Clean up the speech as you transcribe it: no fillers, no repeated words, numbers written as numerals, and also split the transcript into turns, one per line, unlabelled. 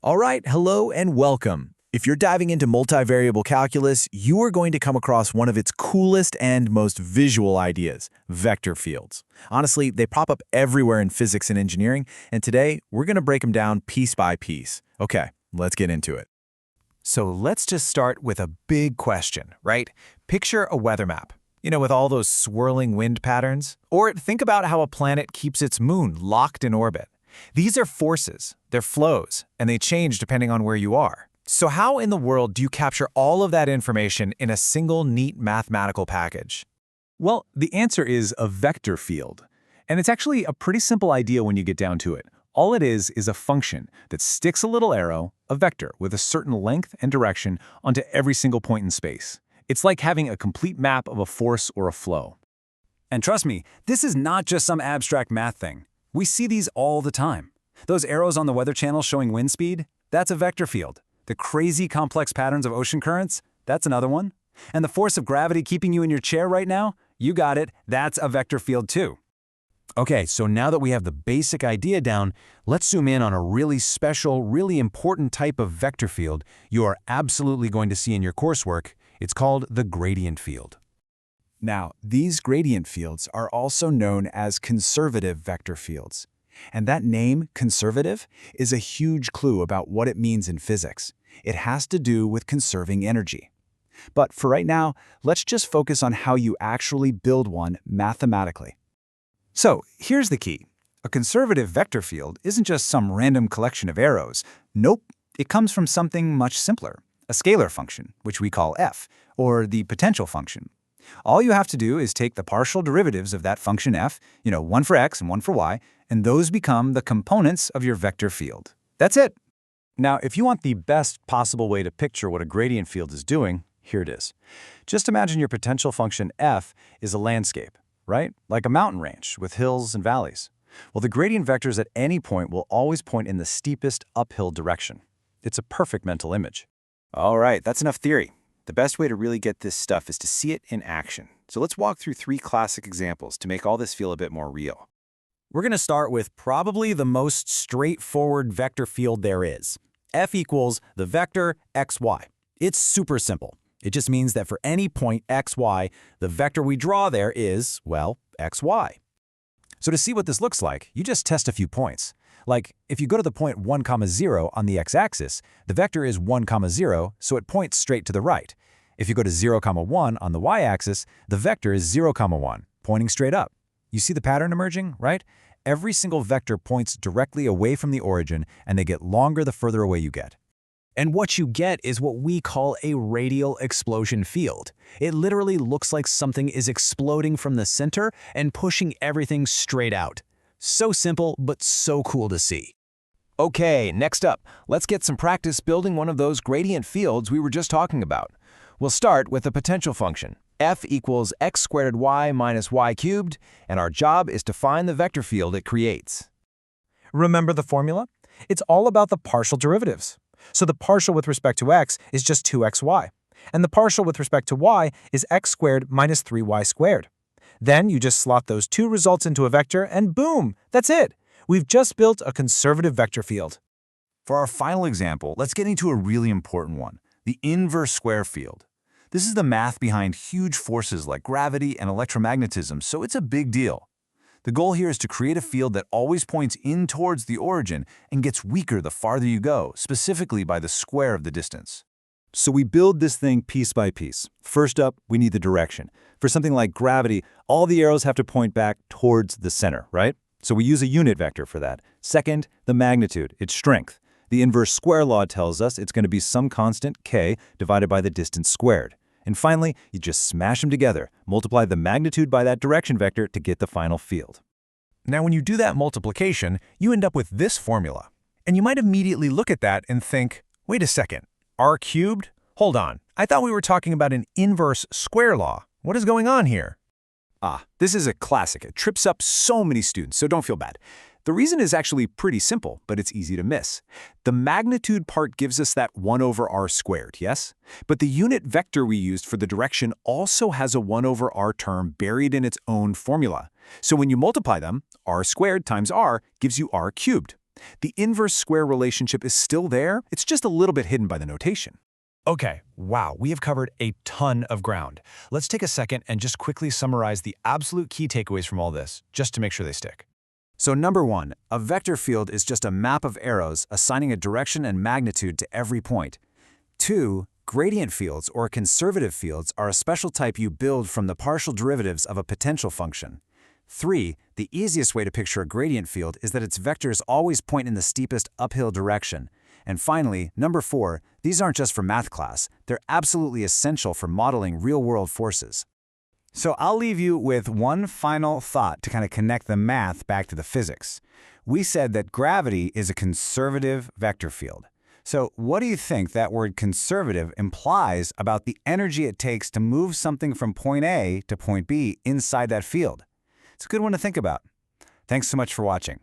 All right, hello and welcome. If you're diving into multivariable calculus, you are going to come across one of its coolest and most visual ideas, vector fields. Honestly, they pop up everywhere in physics and engineering, and today we're going to break them down piece by piece. Okay, let's get into it. So let's just start with a big question, right? Picture a weather map, with all those swirling wind patterns. Or think about how a planet keeps its moon locked in orbit. These are forces, they're flows, and they change depending on where you are. So how in the world do you capture all of that information in a single neat mathematical package? Well, the answer is a vector field. And it's actually a pretty simple idea when you get down to it. All it is a function that sticks a little arrow, a vector, with a certain length and direction onto every single point in space. It's like having a complete map of a force or a flow. And trust me, this is not just some abstract math thing. We see these all the time. Those arrows on the Weather Channel showing wind speed, that's a vector field. The crazy complex patterns of ocean currents, that's another one. And the force of gravity keeping you in your chair right now, you got it, that's a vector field too. Okay, so now that we have the basic idea down, let's zoom in on a really special, really important type of vector field you are absolutely going to see in your coursework. It's called the gradient field. Now, these gradient fields are also known as conservative vector fields. And that name, conservative, is a huge clue about what it means in physics. It has to do with conserving energy. But for right now, let's just focus on how you actually build one mathematically. So, here's the key. A conservative vector field isn't just some random collection of arrows. Nope, it comes from something much simpler, a scalar function, which we call f, or the potential function. All you have to do is take the partial derivatives of that function f, one for x and one for y, and those become the components of your vector field. That's it. Now, if you want the best possible way to picture what a gradient field is doing, here it is. Just imagine your potential function f is a landscape, right? Like a mountain range with hills and valleys. Well, the gradient vectors at any point will always point in the steepest uphill direction. It's a perfect mental image. All right, that's enough theory. The best way to really get this stuff is to see it in action. So let's walk through 3 classic examples to make all this feel a bit more real. We're going to start with probably the most straightforward vector field there is. F equals the vector xy. It's super simple. It just means that for any point xy, the vector we draw there is, well, xy. So to see what this looks like, you just test a few points. Like, if you go to the point 1, 0 on the x-axis, the vector is 1, 0, so it points straight to the right. If you go to 0, 1 on the y-axis, the vector is 0, 1, pointing straight up. You see the pattern emerging, right? Every single vector points directly away from the origin, and they get longer the further away you get. And what you get is what we call a radial explosion field. It literally looks like something is exploding from the center and pushing everything straight out. So simple, but so cool to see. Okay, next up, let's get some practice building one of those gradient fields we were just talking about. We'll start with the potential function. F equals x squared y minus y cubed, and our job is to find the vector field it creates. Remember the formula? It's all about the partial derivatives. So the partial with respect to x is just 2xy, and the partial with respect to y is x squared minus 3y squared. Then you just slot those two results into a vector, and boom, that's it. We've just built a conservative vector field. For our final example, let's get into a really important one, the inverse square field. This is the math behind huge forces like gravity and electromagnetism, so it's a big deal. The goal here is to create a field that always points in towards the origin and gets weaker the farther you go, specifically by the square of the distance. So we build this thing piece by piece. First up, we need the direction. For something like gravity, all the arrows have to point back towards the center, right? So we use a unit vector for that. Second, the magnitude, its strength. The inverse square law tells us it's going to be some constant, k, divided by the distance squared. And finally, you just smash them together, multiply the magnitude by that direction vector to get the final field. Now, when you do that multiplication, you end up with this formula. And you might immediately look at that and think, wait a second, r cubed? Hold on, I thought we were talking about an inverse square law. What is going on here? This is a classic. It trips up so many students, so don't feel bad. The reason is actually pretty simple, but it's easy to miss. The magnitude part gives us that 1 over r squared, yes? But the unit vector we used for the direction also has a 1 over r term buried in its own formula. So when you multiply them, r squared times r gives you r cubed. The inverse square relationship is still there, it's just a little bit hidden by the notation.
Okay, wow, we have covered a ton of ground. Let's take a second and just quickly summarize the absolute key takeaways from all this, just to make sure they stick.
So number 1, a vector field is just a map of arrows assigning a direction and magnitude to every point. 2, gradient fields or conservative fields are a special type you build from the partial derivatives of a potential function. 3, the easiest way to picture a gradient field is that its vectors always point in the steepest uphill direction. And finally, number 4, these aren't just for math class, they're absolutely essential for modeling real-world forces. So I'll leave you with one final thought to kind of connect the math back to the physics. We said that gravity is a conservative vector field. So what do you think that word conservative implies about the energy it takes to move something from point A to point B inside that field? It's a good one to think about. Thanks so much for watching.